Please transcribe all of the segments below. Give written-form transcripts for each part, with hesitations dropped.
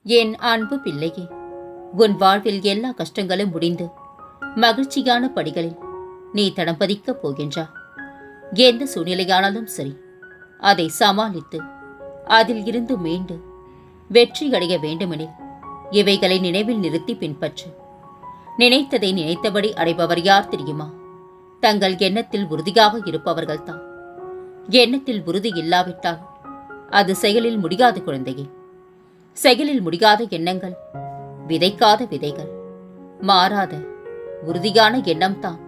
என் அன்பு பிள்ளையே, உன் வாழ்வில் எல்லா கஷ்டங்களும் முடிந்து மகிழ்ச்சியான படிகளில் நீ தடம் பதிக்கப் போகின்றா. எந்த சூழ்நிலையானாலும் சரி, அதை சமாளித்து அதில் இருந்து மீண்டு வெற்றி அடைய வேண்டுமெனில் இவைகளை நினைவில் நிறுத்தி பின்பற்று. நினைத்ததை நினைத்தபடி அடைபவர் யார் தெரியுமா? தங்கள் எண்ணத்தில் உறுதியாக இருப்பவர்கள்தான். எண்ணத்தில் உறுதி இல்லாவிட்டால் அது செயலில் முடியாத குழந்தையே. செயலில் முடியாத எண்ணங்கள் விதைக்காத விதைகள். மாறாத உறுதியான எண்ணம்தான்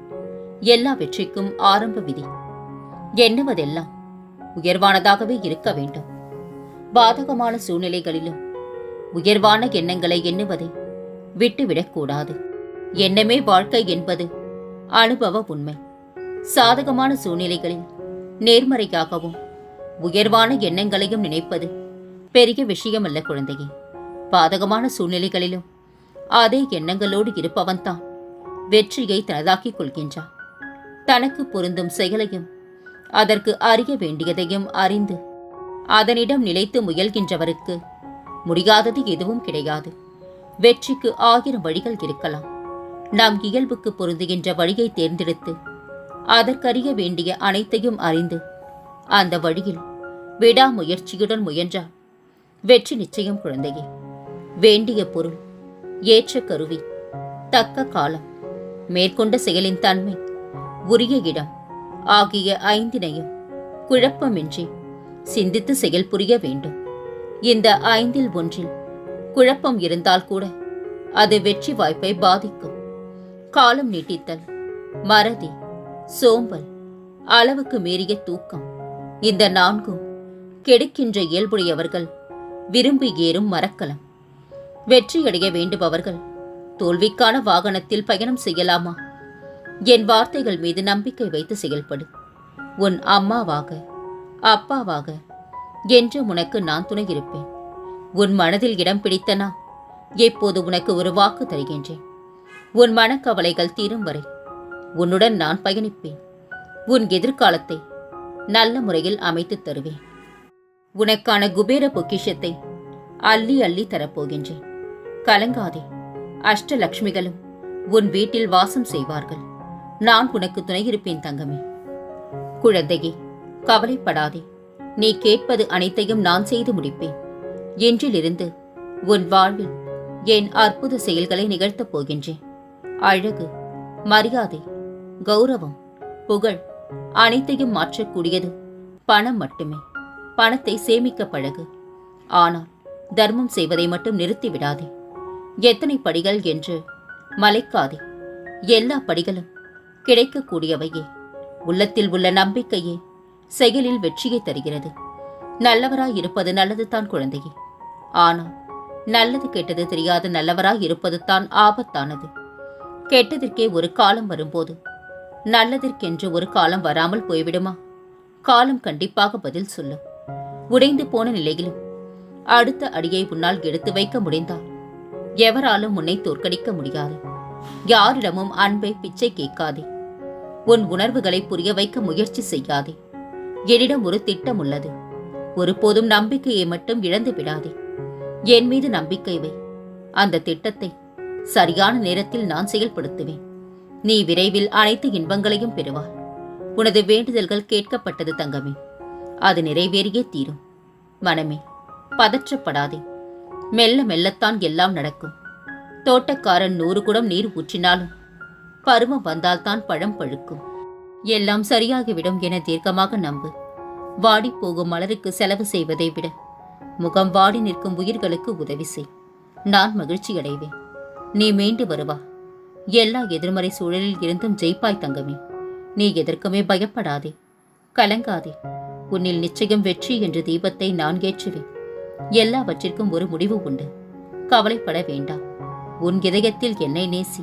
எல்லா வெற்றிக்கும் ஆரம்ப விதி. எண்ணுவதெல்லாம் உயர்வானதாகவே இருக்க வேண்டும். பாதகமான சூழ்நிலைகளிலும் உயர்வான எண்ணங்களை எண்ணுவதை விட்டுவிடக்கூடாது. எண்ணமே வாழ்க்கை என்பது அனுபவ உண்மை. சாதகமான சூழ்நிலைகளில் நேர்மறையாகவும் உயர்வான எண்ணங்களையும் நினைப்பது பெரிய விஷயமல்ல குழந்தையே. பாதகமான சூழ்நிலைகளிலும் அதே எண்ணங்களோடு இருப்பவன்தான் வெற்றியை தனதாக்கிக் கொள்கின்றான். தனக்கு பொருந்தும் செயலையும் அதற்கு அறிய வேண்டியதையும் அறிந்து அதனிடம் நிலைத்து முயல்கின்றவருக்கு முடியாதது எதுவும் கிடையாது. வெற்றிக்கு 1000 வழிகள் இருக்கலாம். நம் இயல்புக்கு பொருந்துகின்ற வழியை தேர்ந்தெடுத்து அதற்கறிய வேண்டிய அனைத்தையும் அறிந்து அந்த வழியில் விடாமுயற்சியுடன் முயன்றால் வெற்றி நிச்சயம் குழந்தையே. வேண்டிய பொருள், ஏற்ற கருவி, தக்க காலம், மேற்கொண்ட செயலின் தன்மை, உரிய இடம் ஆகிய 5னையும் குழப்பமின்றி சிந்தித்து செயல் புரிய வேண்டும். இந்த 5இல் ஒன்றில் குழப்பம் இருந்தால் கூட அது வெற்றி வாய்ப்பை பாதிக்கும். காலம் நீட்டித்தல், மறதி, சோம்பல், அளவுக்கு மீறிய தூக்கம், இந்த 4ம் கெடுக்கின்ற இயல்புடையவர்கள் விரும்பி ஏறும் மரக்கலம். வெற்றியடைய வேண்டுபவர்கள் தோல்விக்கான வாகனத்தில் பயணம் செய்யலாமா? என் வார்த்தைகள் மீது நம்பிக்கை வைத்து செயல்படு. உன் அம்மாவாக அப்பாவாக என்று உனக்கு நான் துணை இருப்பேன். உன் மனதில் இடம் பிடித்தனா எப்போது உனக்கு ஒரு வாக்கு தருகின்றேன். உன் மனக்கவலைகள் தீரும் வரை உன்னுடன் நான் பயணிப்பேன். உன் எதிர்காலத்தை நல்ல முறையில் அமைத்து தருவேன். உனக்கான குபேர பொக்கிஷத்தை அள்ளி அள்ளி தரப்போகின்றேன். கலங்காதே, அஷ்டலக்ஷ்மிகளும் உன் வீட்டில் வாசம் செய்வார்கள். நான் உனக்கு துணை இருப்பேன் தங்கமே. குழந்தையே, கவலைப்படாதே. நீ கேட்பது அனைத்தையும் நான் செய்து முடிப்பேன். இன்றிலிருந்து உன் வாழ்வில் என் அற்புத செயல்களை நிகழ்த்தப் போகின்றேன். அழகு, மரியாதை, கௌரவம், புகழ் அனைத்தையும் மாற்றக்கூடியது பணம் மட்டுமே. பணத்தை சேமிக்க பழகு. ஆனால் தர்மம் செய்வதை மட்டும் நிறுத்திவிடாதே. எத்தனை படிகள் என்று மலைக்காதே. எல்லா படிகளும் கிடைக்கக்கூடியவையே. உள்ளத்தில் உள்ள நம்பிக்கையே செயலில் வெற்றியை தருகிறது. நல்லவராய் இருப்பது நல்லது தான் குழந்தையே. ஆனால் நல்லது கெட்டது தெரியாத நல்லவராய் இருப்பது தான் ஆபத்தானது. கெட்டதற்கே ஒரு காலம் வரும்போது நல்லதற்கென்று ஒரு காலம் வராமல் போய்விடுமா? காலம் கண்டிப்பாக பதில் சொல்லும். உடைந்து போன நிலையிலும் அடுத்த அடியை உன்னால் எடுத்து வைக்க முடிந்தால் எவராலும் உன்னை தோற்கடிக்க முடியாது. யாரிடமும் அன்பை பிச்சை கேட்காதே. உன் உணர்வுகளை புரிய வைக்க முயற்சி செய்யாதே. என்னிடம் ஒரு திட்டம் உள்ளது. ஒருபோதும் நம்பிக்கையை மட்டும் இழந்து விடாதே. என் மீது நம்பிக்கை வை. அந்த திட்டத்தை சரியான நேரத்தில் நான் செயல்படுத்துவேன். நீ விரைவில் அனைத்து இன்பங்களையும் பெறுவாய். உனது வேண்டுதல்கள் கேட்கப்பட்டது தங்கமே. அது நிறைவேறியே தீரும். மனமே, பதற்றப்படாதே. மெல்ல மெல்லத்தான் எல்லாம் நடக்கும். தோட்டக்காரன் 100 குடம் நீர் ஊற்றினாலும் பருவம் வந்தால்தான் பழம் பழுக்கும். எல்லாம் சரியாகிவிடும் என தீர்க்கமாக நம்பு. வாடி போகும் மலருக்கு செலவு செய்வதை விட முகம் வாடி நிற்கும் உயிர்களுக்கு உதவி செய். நான் மகிழ்ச்சி அடைவேன். நீ மீண்டு வருவா. எல்லா எதிர்மறை சூழலில் இருந்தும் ஜெயிப்பாய் தங்கமே. நீ எதற்குமே பயப்படாதே, கலங்காதே. உன்னில் நிச்சயம் வெற்றி என்ற தீபத்தை நான் ஏற்றுவேன். எல்லாவற்றிற்கும் ஒரு முடிவு உண்டு. கவலைப்பட வேண்டாம். உன் இதயத்தில் என்னை நேசி.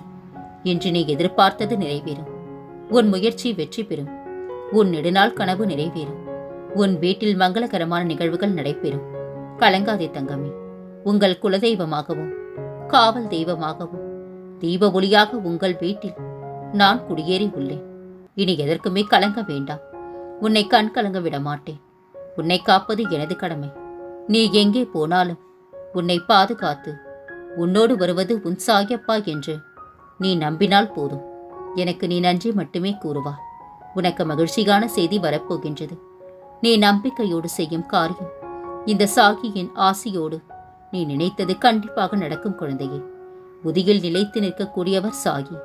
இன்று நீ எதிர்பார்த்தது நிறைவேறும். உன் முயற்சி வெற்றி பெறும். உன் நெடுநாள் கனவு நிறைவேறும். உன் வீட்டில் மங்களகரமான நிகழ்வுகள் நடைபெறும். கலங்காதே தங்கமே. உங்கள் குலதெய்வமாகவும் காவல் தெய்வமாகவும் தீப ஒளியாக உங்கள் வீட்டில் நான் குடியேறி உள்ளேன். இனி எதற்குமே கலங்க வேண்டாம். உன்னை கண் கலங்க விட மாட்டேன். உன்னை காப்பது எனது கடமை. நீ எங்கே போனாலும் உன்னை பாதுகாத்து உன்னோடு வருவது உன் சாயப்பா என்று நீ நம்பினால் போதும். எனக்கு நீ நன்றி மட்டுமே கூறுவாய். உனக்கு மகிழ்ச்சியான செய்தி வரப்போகின்றது. நீ நம்பிக்கையோடு செய்யும் காரியம் இந்த சாகியின் ஆசியோடு நீ நினைத்தது கண்டிப்பாக நடக்கும் குழந்தையே. புதியில் நிலைத்து நிற்கக்கூடியவர் சாகி.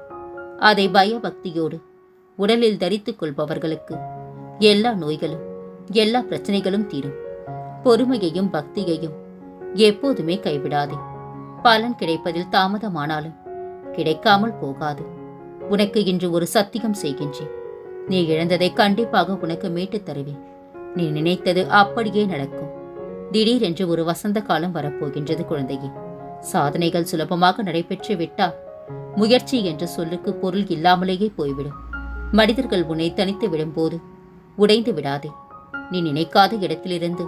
அதை பயபக்தியோடு உடலில் தரித்துக் கொள்பவர்களுக்கு எல்லா நோய்களும் எல்லா பிரச்சனைகளும் தீரும். பொறுமையையும் பக்தியையும் எப்போதுமே கைவிடாதே. பலன் கிடைப்பதில் தாமதமானாலும் கிடைக்காமல் போகாது. உனக்கு இன்று ஒரு சத்தியம் செய்கின்றேன். நீ இழந்ததை கண்டிப்பாக உனக்கு மீட்டுத் தருவேன். நீ நினைத்தது அப்படியே நடக்கும். திடீரென்று ஒரு வசந்த காலம் வரப்போகின்றது குழந்தையே. சாதனைகள் சுலபமாக நடைபெற்று விட்டால் முயற்சி என்ற சொல்லுக்கு பொருள் இல்லாமலேயே போய்விடும். மனிதர்கள் உன்னை தனித்து விடும்போது உடைந்து விடாதே. நீ நினைக்காத இடத்திலிருந்து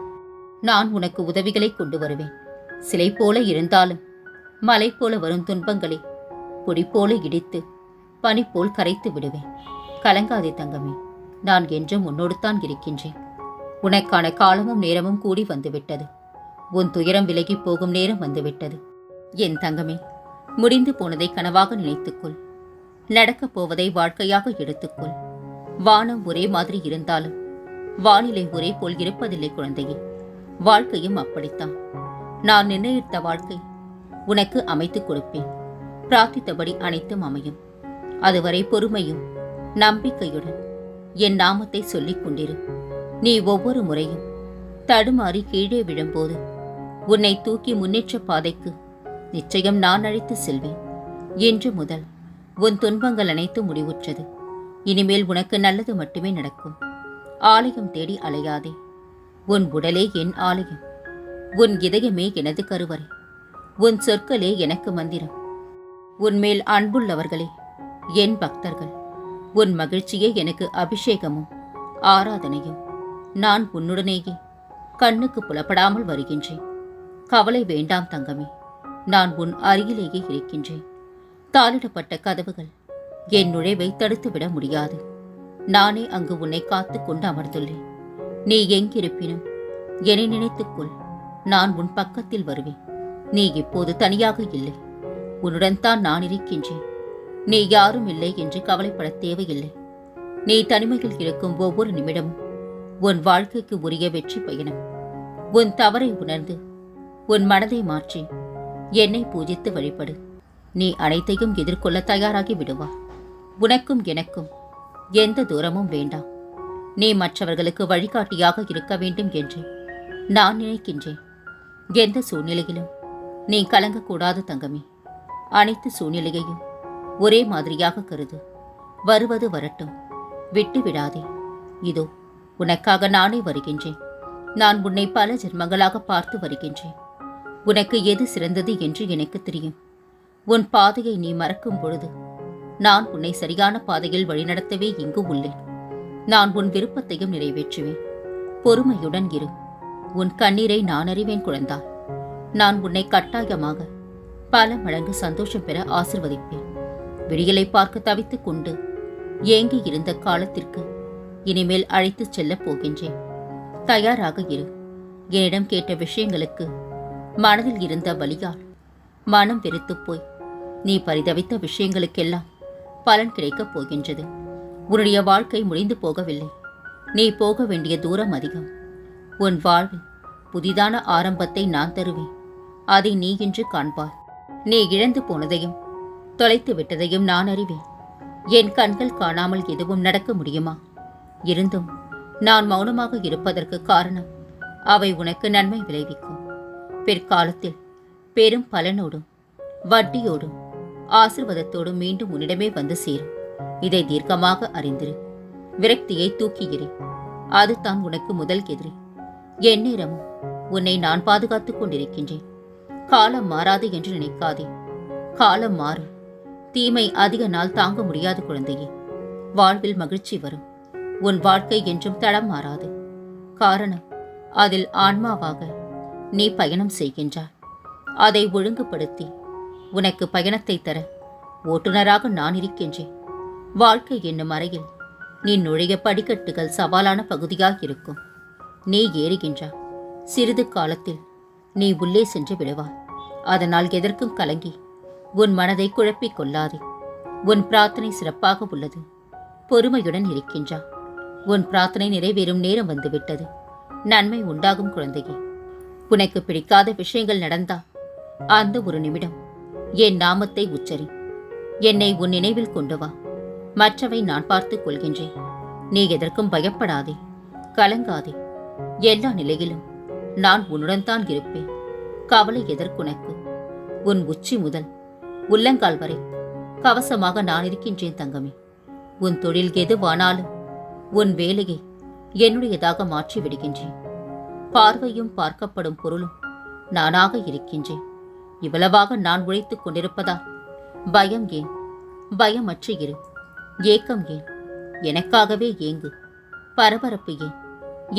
நான் உனக்கு உதவிகளை கொண்டு வருவேன். சிலை போல இருந்தாலும் மலை போல வரும் துன்பங்களை பொடி போல இடித்து பனி போல் கரைத்து விடுவேன். கலங்காதே தங்கமே, நான் என்றும் உன்னோடு தான் இருக்கின்றேன். உனக்கான காலமும் நேரமும் கூடி வந்துவிட்டது. உன் துயரம் விலகி போகும் நேரம் வந்துவிட்டது. என் தங்கமே, முடிந்து போனதை கனவாக நினைத்துக்கொள். நடக்கப் போவதை வாழ்க்கையாக எடுத்துக்கொள். வானம் ஒரே மாதிரி இருந்தாலும் வானிலை ஒரே போல் இருப்பதில்லை குழந்தையே. வாழ்க்கையும் அப்படித்தான். நான் நிர்ணயித்த வாழ்க்கை உனக்கு அமைத்துக் கொடுப்பேன். பிரார்த்தித்தபடி அனைத்தும் அமையும். அதுவரை பொறுமையும் நம்பிக்கையுடன் என் நாமத்தை சொல்லிக் கொண்டிரு. நீ ஒவ்வொரு முறையும் தடுமாறி கீழே விழும்போது உன்னை தூக்கி முன்னேற்ற பாதைக்கு நிச்சயம் நான் அழைத்து செல்வேன். இன்று முதல் உன் துன்பங்கள் அனைத்தும் முடிவுற்றது. இனிமேல் உனக்கு நல்லது மட்டுமே நடக்கும். ஆலயம் தேடி அலையாதே. உன் உடலே என் ஆலயம். உன் இதயமே எனது கருவறை. உன் சொற்களே எனக்கு மந்திரம். உன்மேல் அன்புள்ளவர்களே என் பக்தர்கள். உன் மகிழ்ச்சியே எனக்கு அபிஷேகமும் ஆராதனையும். நான் உன்னுடனேயே கண்ணுக்கு புலப்படாமல் வருகின்றேன். கவலை வேண்டாம் தங்கமே, நான் உன் அருகிலேயே இருக்கின்றேன். தாளிடப்பட்ட கதவுகள் என் நுழைவை தடுத்துவிட முடியாது. நானே அங்கு உன்னை காத்து கொண்டு அமர்ந்துள்ளேன். நீ எங்கிருப்பினும் என்னை நினைத்துக்கொள். நான் உன் பக்கத்தில் வருவேன். நீ இப்போது தனியாக இல்லை. உன்னுடன் தான் நான் இருக்கின்றேன். நீ யாரும் இல்லை என்று கவலைப்பட தேவையில்லை. நீ தனிமையில் இருக்கும் ஒவ்வொரு நிமிடமும் உன் வாழ்க்கைக்கு உரிய வெற்றி பயணம். உன் தவறை உணர்ந்து உன் மனதை மாற்றி என்னை பூஜித்து வழிபடு. நீ அனைத்தையும் எதிர்கொள்ள தயாராகி விடுவா. உனக்கும் எனக்கும் எந்த தூரமும் வேண்டாம். நீ மற்றவர்களுக்கு வழிகாட்டியாக இருக்க வேண்டும் என்று நான் நினைக்கின்றேன். எந்த சூழ்நிலையிலும் நீ கலங்கக்கூடாது தங்கமே. அனைத்து சூழ்நிலையையும் ஒரே மாதிரியாக கருது. வருவது வரட்டும், விட்டு விடாதே. இதோ உனக்காக நானே வருகின்றேன். நான் உன்னை பல ஜென்மங்களாக பார்த்து வருகின்றேன். உனக்கு எது சிறந்தது என்று எனக்கு தெரியும். உன் பாதையை நீ மறக்கும் பொழுது நான் உன்னை சரியான பாதையில் வழிநடத்தவே இங்கு உள்ளேன். நான் உன் விருப்பத்தையும் நிறைவேற்றுவேன். பொறுமையுடன் இரு. உன் கண்ணீரை நான் அறிவேன் குழந்தாய். நான் உன்னை கட்டாயமாக பல மடங்கு சந்தோஷம் பெற ஆசிர்வதிப்பேன். விடியலை பார்க்க தவித்துக் கொண்டு ஏங்கி இருந்த காலத்திற்கு இனிமேல் அழைத்துச் செல்லப் போகின்றேன். தயாராக இரு. என்னிடம் கேட்ட விஷயங்களுக்கு மனதில் இருந்த வலியால் மனம் வெறுத்துப் போய் நீ பரிதவித்த விஷயங்களுக்கெல்லாம் பலன் கிடைக்கப் போகின்றது. உன்னுடைய வாழ்க்கை முடிந்து போகவில்லை. நீ போக வேண்டிய தூரம் அதிகம். உன் வாழ்வில் புதிதான ஆரம்பத்தை நான் தருவேன். அதை நீ இன்று காண்பாய். நீ இழந்து போனதையும் தொலைத்து விட்டதையும் நான் அறிவேன். என் கண்கள் காணாமல் எதுவும் நடக்க முடியுமா? இருந்தும் நான் மௌனமாக இருப்பதற்கு காரணம் அவை உனக்கு நன்மை விளைவிக்கும். பிற்காலத்தில் பெரும் பலனோடும் வட்டியோடும் ஆசிர்வாதத்தோடும் மீண்டும் உன்னிடமே வந்து சேரும். இதை தீர்க்கமாக அறிந்திரு. விரக்தியை தூக்கியிரு. அதுதான் உனக்கு முதல் எதிரி. எந்நேரமும் உன்னை நான் பாதுகாத்துக் கொண்டிருக்கின்றேன். காலம் மாறாது என்று நினைக்காதே. காலம் மாறும். தீமை அதிக நாள் தாங்க முடியாது குழந்தையே. வாழ்வில் மகிழ்ச்சி வரும். உன் வாழ்க்கை என்றும் தடம் மாறாது. காரணம், அதில் ஆன்மாவாக நீ பயணம் செய்கின்றாய். அதை ஒழுங்குபடுத்தி உனக்கு பயணத்தை தர ஓட்டுநராக நான் இருக்கின்றேன். வாழ்க்கை என்னும் அறையில் நீ நுழைய படிக்கட்டுகள் சவாலான பகுதியாக இருக்கும். நீ ஏறுகின்றாய். சிறிது காலத்தில் நீ உள்ளே சென்று விடுவாய். அதனால் எதற்கும் கலங்கி உன் மனதை குழப்பிக் கொள்ளாதே. உன் பிரார்த்தனை சிறப்பாக உள்ளது. பொறுமையுடன் இருக்கின்றா. உன் பிரார்த்தனை நிறைவேறும் நேரம் வந்துவிட்டது. நன்மை உண்டாகும் குழந்தையே. உனக்கு பிடிக்காத விஷயங்கள் நடந்தா அந்த ஒரு நிமிடம் என் நாமத்தை உச்சரி. என்னை உன் நினைவில் கொண்டு வா. மற்றவை நான் பார்த்துக் கொள்கின்றேன். நீ எதற்கும் பயப்படாதே, கலங்காதே. எல்லா நிலையிலும் நான் உன்னுடன் தான் இருப்பேன். கவலை எதற்குனக்கு? உன் உச்சி முதல் உள்ளங்கால் வரை கவசமாக நான் இருக்கின்றேன் தங்கமே. உன் தொழில் எதுவானாலும் உன் வேலையை என்னுடையதாக மாற்றி விடுகின்றேன். பார்வையும் பார்க்கப்படும் பொருளும் நானாக இருக்கின்றேன். இவ்வளவாக நான் உழைத்துக் கொண்டிருப்பதால் பயம் ஏன்? பயமற்று இரு. ஏக்கம் ஏன்? எனக்காகவே ஏங்கு. பரபரப்பு ஏன்?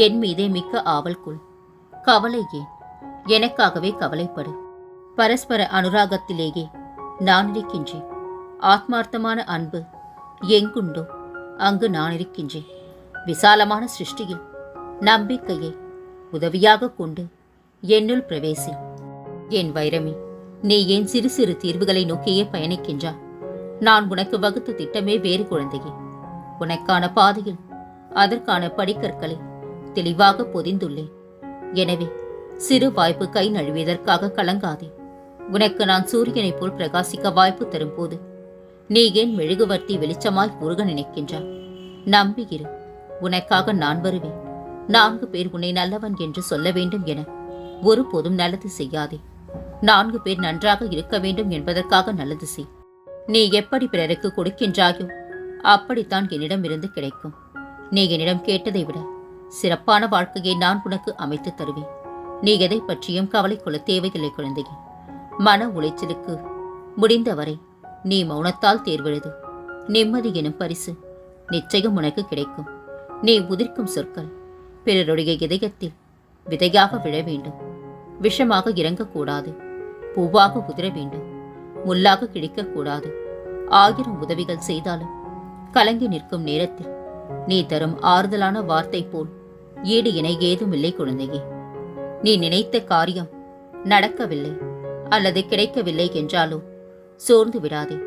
என் மீதே மிக்க ஆவல் கொள். கவலை ஏன்? எனக்காகவே கவலைப்படு. பரஸ்பர அனுராகத்திலேயே நான் இருக்கின்றேன். ஆத்மார்த்தமான அன்பு எங்குண்டோ அங்கு நான் இருக்கின்றேன். விசாலமான சிருஷ்டியில் நம்பிக்கையை உதவியாக கொண்டு என்னுள் பிரவேசி. என் வைரமே, நீ ஏன் சிறு சிறு தீர்வுகளை நோக்கியே பயணிக்கின்றா? நான் உனக்கு வகுத்த திட்டமே வேறு குழந்தையே. உனக்கான பாதையில் அதற்கான படிக்கற்களை தெளிவாக பொதிந்துள்ளேன். எனவே சிறு வாய்ப்பு கை நழுவியதற்காக கலங்காதே. உனக்கு நான் சூரியனைப் போல் பிரகாசிக்க வாய்ப்பு தரும்போது நீ ஏன் மெழுகுவர்த்தி வெளிச்சமாய் உருக நினைக்கின்றாய்? நம்பியிரு, உனக்காக நான் வருவேன். 4 பேர் உன்னை நல்லவன் என்று சொல்ல வேண்டும் என ஒருபோதும் நல்லது செய்யாதே. 4 பேர் நன்றாக இருக்க வேண்டும் என்பதற்காக நல்லது செய். நீ எப்படி பிறருக்கு கொடுக்கின்றாயோ அப்படித்தான் என்னிடமிருந்து கிடைக்கும். நீ என்னிடம் கேட்டதை விட சிறப்பான வாழ்க்கையை நான் உனக்கு அமைத்து தருவேன். நீ எதை பற்றியும் கவலை கொள்ள தேவையில்லை குழந்தையே. மன உளைச்சலுக்கு முடிந்தவரை நீ மௌனத்தால் தேர்வெழுது. நிம்மதி எனும் பரிசு நிச்சயம் உனக்கு கிடைக்கும். நீ உதிர்க்கும் சொற்கள் பிறருடைய இதயத்தில் விதையாக விழ வேண்டும். விஷமாக இறங்கக்கூடாது. பூவாக உதிர வேண்டும். முள்ளாக கிழிக்கக்கூடாது. 1000 உதவிகள் செய்தாலும் கலங்கி நிற்கும் நேரத்தில் நீ தரும் ஆறுதலான வார்த்தை போல் ஈடு இணை ஏதுமில்லை குழந்தையே. நீ நினைத்த காரியம் நடக்கவில்லை அல்லது கிடைக்கவில்லை என்றாலோ சோர்ந்து விடாதே.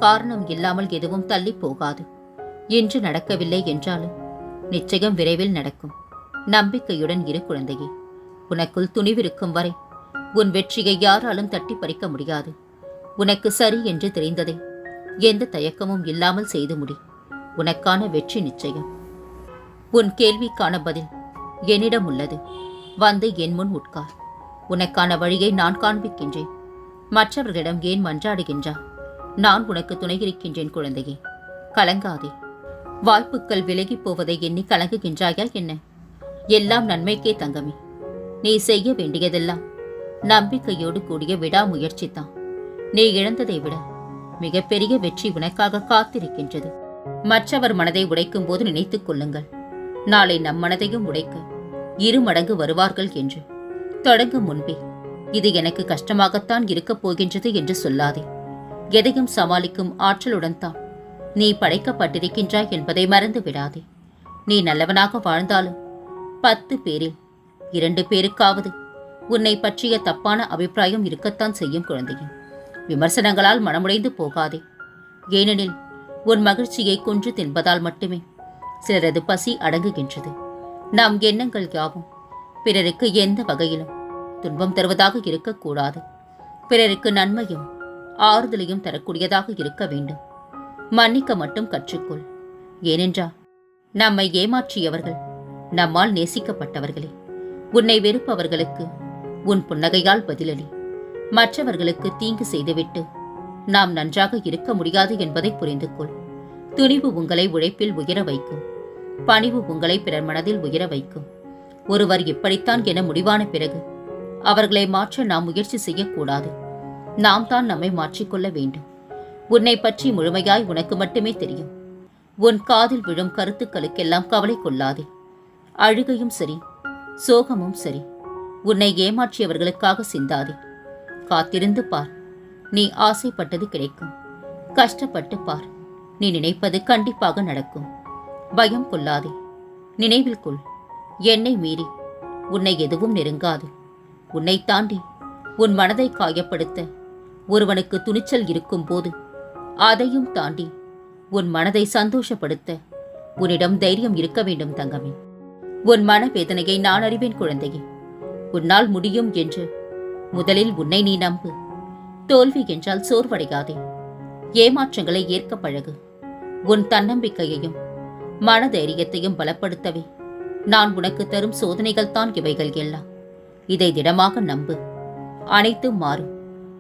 காரணம் இல்லாமல் எதுவும் தள்ளி போகாது. இன்று நடக்கவில்லை என்றாலும் நிச்சயம் விரைவில் நடக்கும். நம்பிக்கையுடன் இரு குழந்தையே. உனக்குள் துணிவிருக்கும் வரை உன் வெற்றியை யாராலும் தட்டி பறிக்க முடியாது. உனக்கு சரி என்று தெரிந்ததை எந்த தயக்கமும் இல்லாமல் செய்து முடி. உனக்கான வெற்றி நிச்சயம். உன் கேள்விக்கான பதில் என்னிடம் உள்ளது. வந்து என் முன் உட்கார். உனக்கான வழியை நான் காண்பிக்கின்றேன். மற்றவர்களிடம் ஏன் மன்றாடுகின்றா? நான் உனக்கு துணை இருக்கின்றேன் குழந்தையே. கலங்காதே. வாய்ப்புகள் விலகி போவதை எண்ணி கலங்குகின்றாயா என்ன? எல்லாம் நன்மைக்கே தங்கமே. நீ செய்ய வேண்டியதெல்லாம் நம்பிக்கையோடு கூடிய விடாமுயற்சித்தான். நீ இழந்ததை விட மிகப்பெரிய வெற்றி உனக்காக காத்திருக்கின்றது. மற்றவர் மனதை உடைக்கும் போது நினைத்துக் கொள்ளுங்கள், நாளை நம் மனதையும் உடைக்க 2 மடங்கு வருவார்கள் என்று. தொடங்கும் முன்பே இது எனக்கு கஷ்டமாகத்தான் இருக்கப் போகின்றது என்று சொல்லாதே. எதையும் சமாளிக்கும் ஆற்றலுடன் தான் நீ படைக்கப்பட்டிருக்கின்றாய் என்பதை மறந்து விடாதே. நீ நல்லவனாக வாழ்ந்தாலும் 10 பேரில் 2 பேருக்காவது உன்னை பற்றிய தப்பான அபிப்பிராயம் இருக்கத்தான் செய்யும் குழந்தையே. விமர்சனங்களால் மனமுடைந்து போகாதே. ஏனெனில் உன் மகிழ்ச்சியை கொன்று தின்பதால் மட்டுமே சிலரது பசி அடங்குகின்றது. நம் எண்ணங்கள் யாவும் பிறருக்கு எந்த வகையிலும் துன்பம் தருவதாக இருக்கக்கூடாது. பிறருக்கு நன்மையும் ஆறுதலையும் தரக்கூடியதாக இருக்க வேண்டும். மன்னிக்க மட்டும் கற்றுக்கொள். ஏனென்றால் நம்மை ஏமாற்றியவர்கள் நம்மால் நேசிக்கப்பட்டவர்களே. உன்னை வெறுப்பவர்களுக்கு உன் புன்னகையால் பதிலளி. மற்றவர்களுக்கு தீங்கு செய்துவிட்டு நாம் நன்றாக இருக்க முடியாது என்பதை புரிந்து கொள். துணிவு உங்களை உழைப்பில் உயர வைக்கும். பணிவு உங்களை பிறர் மனதில் உயர வைக்கும். ஒருவர் இப்படித்தான் என முடிவான பிறகு அவர்களை மாற்ற நாம் முயற்சி செய்யக்கூடாது. நாம் தான் நம்மை மாற்றிக்கொள்ள வேண்டும். உன்னை பற்றி முழுமையாய் உனக்கு மட்டுமே தெரியும். உன் காதில் விழும் கருத்துக்களுக்கெல்லாம் கவலை கொள்ளாதே. அழுகையும் சரி, சோகமும் சரி, உன்னை ஏமாற்றியவர்களுக்காக சிந்தாதே. காத்திருந்து பார், நீ ஆசைப்பட்டது கிடைக்கும். கஷ்டப்பட்டு பார், நீ நினைப்பது கண்டிப்பாக நடக்கும். பயம் கொள்ளாதே. நினைவில் கொள், என்னை மீறி உன்னை எதுவும் நெருங்காது. உன்னை தாண்டி உன் மனதை காயப்படுத்த ஒருவனுக்கு துணிச்சல் இருக்கும்போது, அதையும் தாண்டி உன் மனதை சந்தோஷப்படுத்த உன்னிடம் தைரியம் இருக்க வேண்டும் தங்கமே. உன் மனவேதனையை நான் அறிவேன் குழந்தையே. உன்னால் முடியும் என்று முதலில் உன்னை நீ நம்பு. தோல்வி என்றால் சோர்வடையாதே. ஏமாற்றங்களை ஏற்க பழகு. உன் தன்னம்பிக்கையையும் மனதைரியத்தையும் பலப்படுத்தவே நான் உனக்கு தரும் சோதனைகள் தான் இவைகள் எல்லாம். இதை திடமாக நம்பு. அனைத்தும் மாறும்.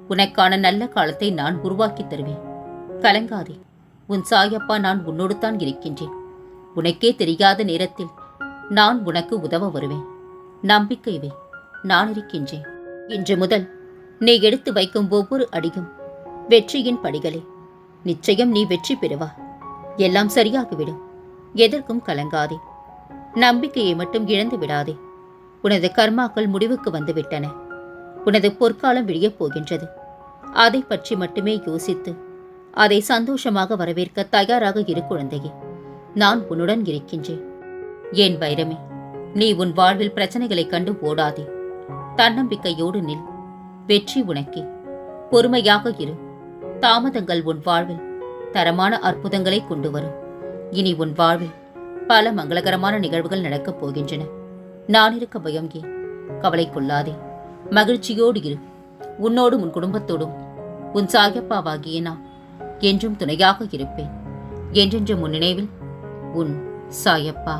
உனக்கான நல்ல காலத்தை நான் உருவாக்கி தருவேன். கலங்காதே. உன் சாயப்பா நான் உன்னோடு தான் இருக்கின்றேன். உனக்கே தெரியாத நேரத்தில் நான் உனக்கு உதவ வருவேன். நம்பிக்கை வை, நான் இருக்கின்றேன். இன்று முதல் நீ எடுத்து வைக்கும் ஒவ்வொரு அடியும் வெற்றியின் படிகளே. நிச்சயம் நீ வெற்றி பெறுவா. எல்லாம் சரியாகிவிடும். எதற்கும் கலங்காதே. நம்பிக்கையை மட்டும் இழந்து விடாதே. உனது கர்மாக்கள் முடிவுக்கு வந்துவிட்டன. உனது பொற்காலம் விழியப் போகின்றது. அதை பற்றி மட்டுமே யோசித்து அதை சந்தோஷமாக வரவேற்க தயாராக இரு குழந்தையே. நான் உன்னுடன் இருக்கின்றேன். ஏன் வைரமே, நீ உன் வாழ்வில் பிரச்சனைகளை கண்டு ஓடாதே. தன்னம்பிக்கையோடு நில். வெற்றி உனக்கே. பொறுமையாக இரு. தாமதங்கள் உன் வாழ்வில் தரமான அற்புதங்களை கொண்டு வரும். இனி உன் வாழ்வில் பல மங்களகரமான நிகழ்வுகள் நடக்கப் போகின்றன. நான் இருக்க பயம் ஏன்? கவலை கொள்ளாதே. மகிழ்ச்சியோடு இரு. உன்னோடும் உன் குடும்பத்தோடும் உன் சாயப்பாவாகிய நான் என்றும் துணையாக இருப்பேன். என்றென்றும் உன் நினைவில் உன் சாயப்பா.